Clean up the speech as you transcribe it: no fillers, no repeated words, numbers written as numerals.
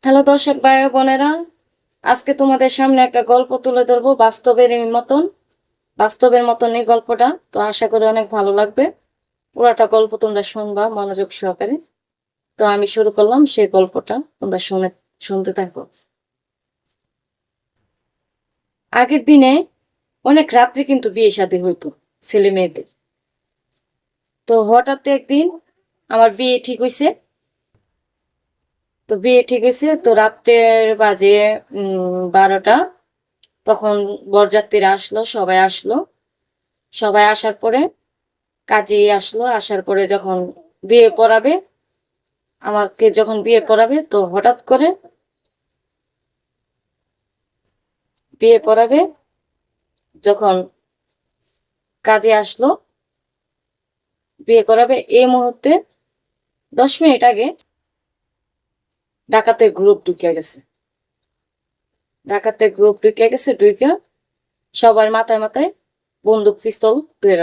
Hello দর্শক ভাই ও বোনেরা, আজকে তোমাদের সামনে একটা গল্প তুলে ধরবো বাস্তবের মতন এই গল্পটা। তো আশা করি অনেক ভালো লাগবে। পুরাটা গল্প তোমরা শুনবা মনোযোগ সহকারে। তো আমি শুরু করলাম সেই গল্পটা, তোমরা শুনতে থাকো। আগের দিনে অনেক রাত্রে কিন্তু বিয়ে শাদী হইতো ছেলে মেয়েদের। তো হঠাৎ একদিন আমার বিয়ে ঠিক হইছে। তো রাত্রের বাজে 12টা। তখন বরযাত্রীরা আসলো, সবাই আসলো। সবাই আসার পরে কাজী আসলো, আসার পরে যখন বিয়ে পড়াবে, আমাকে যখন বিয়ে পড়াবে, তো হঠাৎ করে বিয়ে পড়াবে যখন কাজে আসলো, বিয়ে করাবে এই মুহূর্তে 10 মিনিট আগে ডাকাতের গ্রুপ ঢুকে গেছে। ঢুকে সবার মাথায় মাথায় বন্দুক পিস্তল ধরে